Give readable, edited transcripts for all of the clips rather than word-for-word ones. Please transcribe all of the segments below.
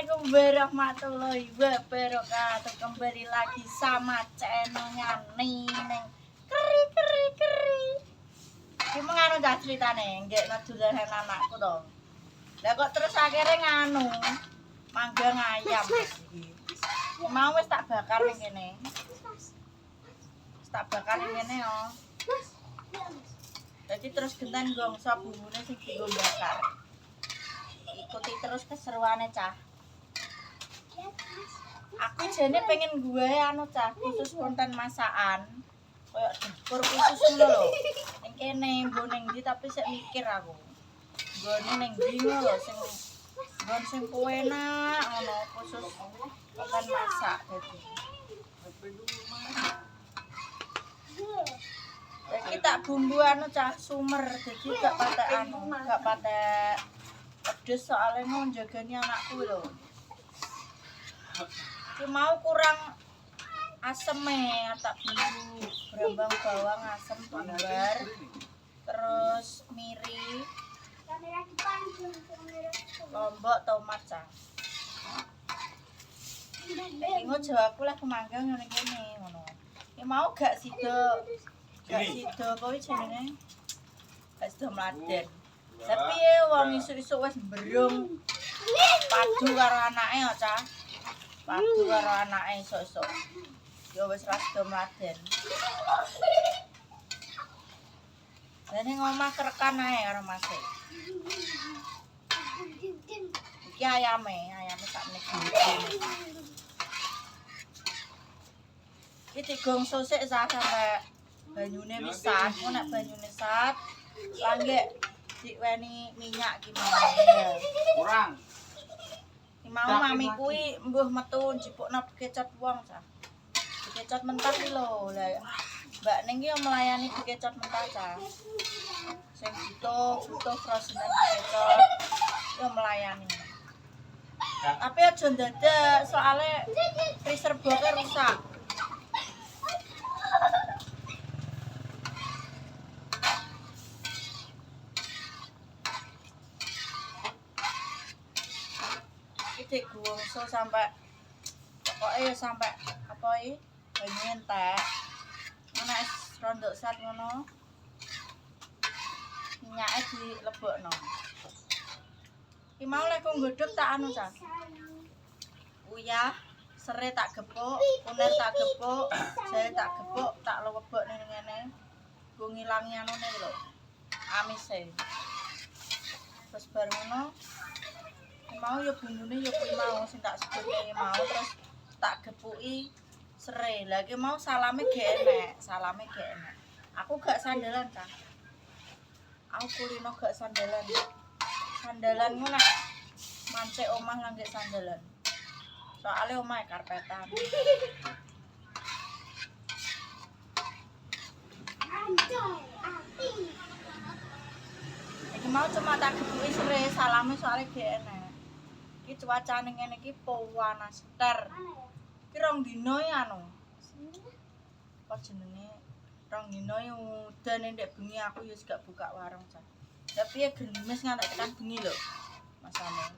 Assalamualaikum warahmatullahi wabarakatuh. Kembali lagi sama channelnya Neneng Keri Keri Keri. Gimana anu cah ceritane? Nggak ngedulanan anakku dong. Lah kok terus akhirnya nganu manggang ayam. Mau wis tak bakar ning kene. Wis tak bakar ning kene yo. Jadi terus genten gongso bumbune sing dienggo bakar. Ikuti terus keseruannya cah. Aku jane pengen gue anu cah khusus konten masakan kayak dapur khusus lho ning kene mbok ning ndi tapi sik mikir aku nggone ning ndi lho sing nggon sing enak ngono khusus konten masak dadi tak bumbu anu cah sumer jadi gak patek anu gak patek pedes soalnya mau jagani anakku lho. Ki mau kurang aseme tak bumbu brambang bawang asem pambar terus miri lombok tomat cah. Engko jawaku lah kemanggang ngene kene ngono. Ki mau gak sida kowe jenenge. Gak sida mladen. Tapi wong isuk-isuk wis mbrung padu karo anake ya, Cah. Padu karo anake isuk-isuk. Ya wis ra sida mladen. Lah ning omah kerekan ae karo Mas. Iki ayame sak menit. Iki digongso sik sampe banyune wis sat, nek banyune sat, langge diweni minyak gimana ya. Kurang. Mau mami kuwi mbuh metu njipukno kecot wong cah. Kecot mentah iki lho. Lah Mbak Ning ki yo melayani kecot mentah cah. Sing butuh frozenan kecot yo melayani. Tapi aja ndadak soalnya freezer boke rusak. Iki gongso sampai pokoknya sampai apa iki banyu entek. Ana es rondok sat ngono. Minyake dilebokno. Ki mau lek nggodhog tak anu cah. Uyah, serai tak gepuk, uner tak gepuk, jahe tak gepuk, tak lebok ning ngene. Go ngilangi anune lho. Amise. Terus bar ngono mau ya bumbune ya kuwi mau sing tak sebutke mau terus tak gepuki serai. Lah iki mau salame gak enek, Aku gak sandalan, Kak. Aku kulino gak sandalan. Sandalanmu nek mancik omah langgek sandalan. Soale omahe karpetan. Iki mau cuma tak gepuki serai salame soalnya gak enek. Iki cuacane ngene iki panas ter. Ki rong dino ya anu. Apa jenenge? Rong dino ya udan ndek bengi aku ya gak buka warung, Cah. Tapi ya gerimis ngantek tekan bengi lho. Masane.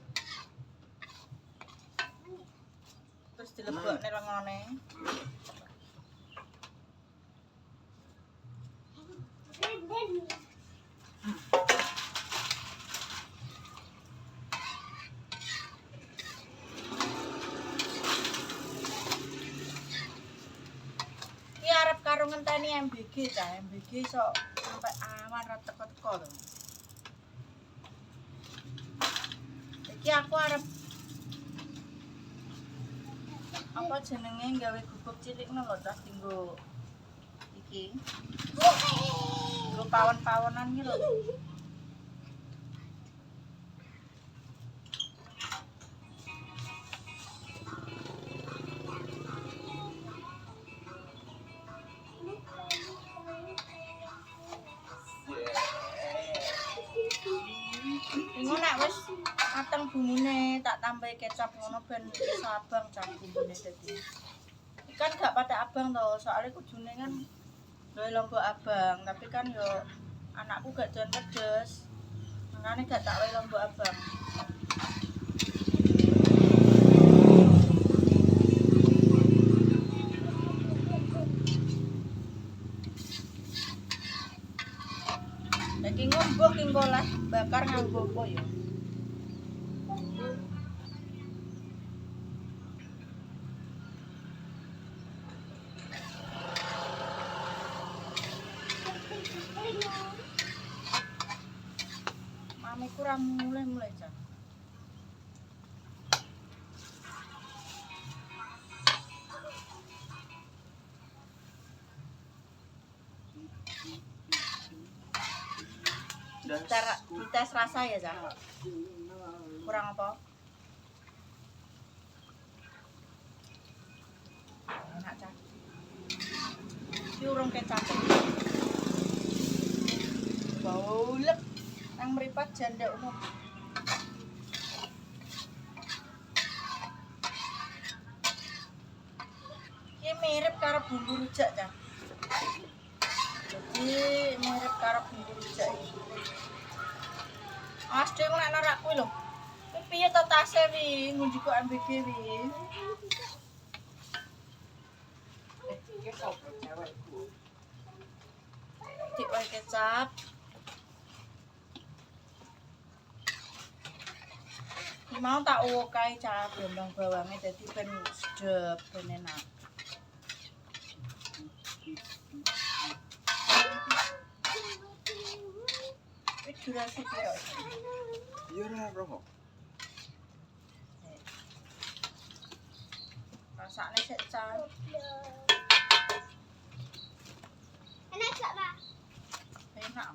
Terus dilebokne lengone. Karo ngenteni MBG cah, MBG sok sampai awan ra teko-teko lho. Iki aku arep apa jenenge gawe gubuk cilik ngono lho cah dinggo iki. Nggo pawon-pawonan iki lho. Mateng bumbune tak tambahi kecap ngono ben iso abang cah bumbune dadi. Ikan gak pada abang to, soalnya kudune kan gawe lombok abang, tapi kan yo anakku gak doyan pedes. Makane gak tak wae lombok abang. dites rasa ya, Cak? Kurang apa? Enak, Cak. Iki urung kecap. Bau lek nang mripat janda umum. Iki mirip karo bumbu rujak, Cak. Jadi mirip karo bumbu rujak iki. Mas dhewe nek narak kuwi lho. Kuwi piye to tase wi ngundi kok MBG wi? Dik wae kecap. Iki mau tak uwok kae Cak blembang bawange dadi ben sedep ben enak. Wis durasi piye? Iya ora romo. Rasane sik Cak. Enak gak, Pak? Enak.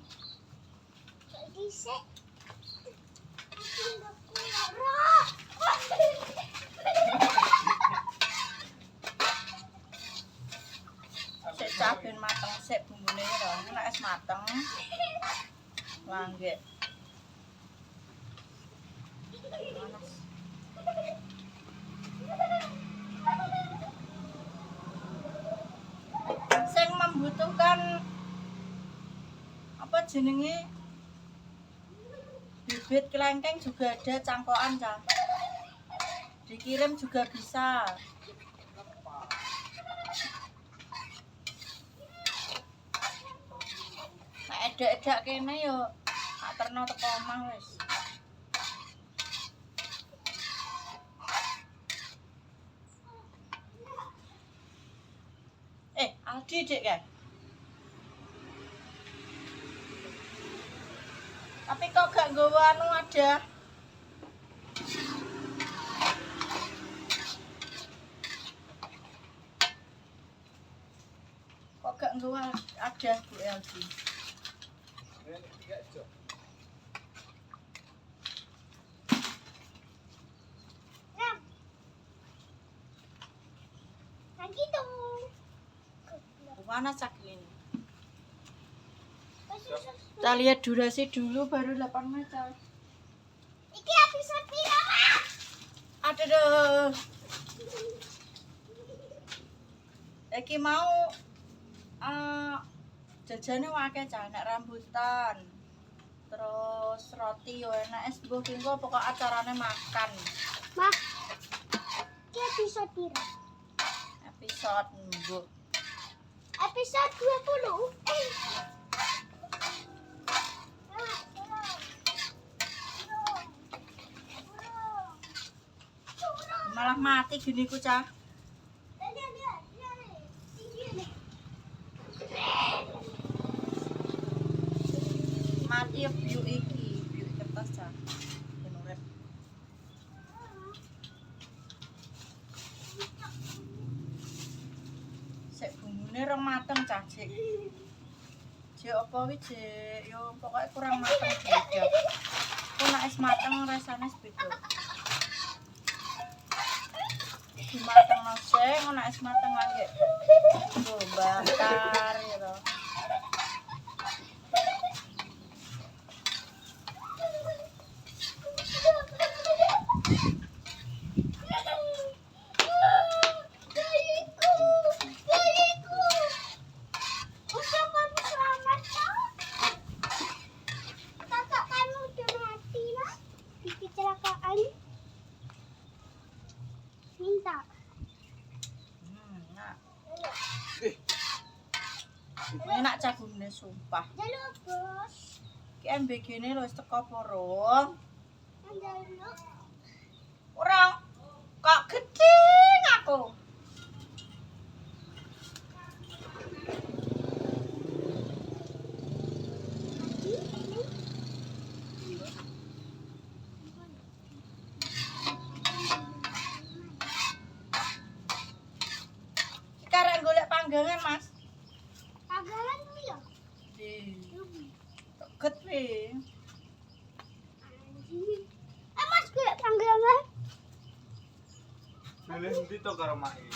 Kok dhisik? Sik Cak ben mateng sik bumbune lho. Nek wis mateng. Langgek. Panas. Sing membutuhkan apa jenenge bibit kelengkeng juga ada cangkokan Cak. Dikirim juga bisa. Nek edak-edak kene yo tak terno teko omah wis. Aldi dik kan. Tapi kok gak nggawa anu ada. Kok gak nggawa ada Bu Eldi. Lagi dong. Mana Cak ini? Kita lihat durasi dulu baru 8 menit. Iki episode piro, Pak? Aduh. Iki mau jajane akeh Cak, nek rambutan. Terus roti yo enak es mbuh ki engko pokok acarane makan. Mah. Iki episode piro? Episode mbuh. Episode 20. Malah mati gini ku Cak. Mati ya biu iki kertas Cak. Ben urip. Sik bumbune rong mateng Cak, Cik. Cik apa wi Cik? Yo pokoke kurang mateng beda. Ku nek wis mateng rasane beda. Dimateng sing nek wis mateng langgek. Tuh bakar gitu. Minta. Enak. Enak Cak bumbune sumpah. Jaluk, Bos. Ki MBG-ne lho wis teko porong. Jaluk. Kurang kok gedeng aku. Sekarang golek panggangan, Mas. Pagalan dulu ya. Di. Ket wi. milih ndi to karo mak iki?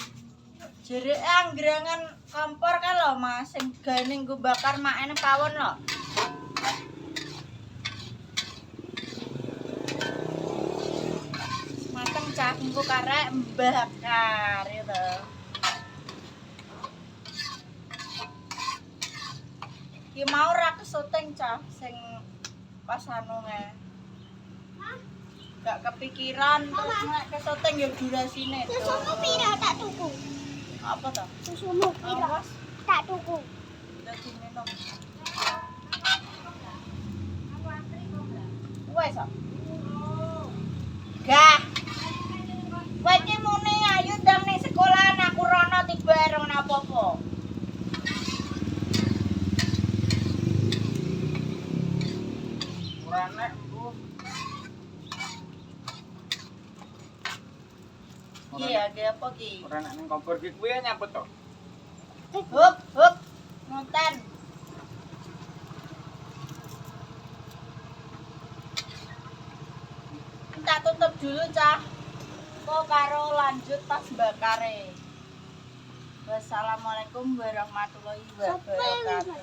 Jereke anggrengan kompor kan lho Mas, sing gaene nggo bakar makene pawon lho. Mateng cah engko karek mbakar gitu. Ki mau ra kesuting cah sing pas anu nge. Gak kepikiran terus nek kesuting ya durasine. Susumu pira tak tuku? Apa to? Susumu pira Awas, tak tuku? dadi minum. Wes kok. Gah. Kowe iki muni ayu ndang ning sekolahan aku rono tiba bareng apa-apa. Ora nek Bu. Iya, ge apa ki? Ora nek ning kompor iki kuwi nyaput to. Hup, ngoten. Tak tutup dulu, Cah. Kok karo lanjut pas bakare. Wassalamualaikum warahmatullahi wabarakatuh.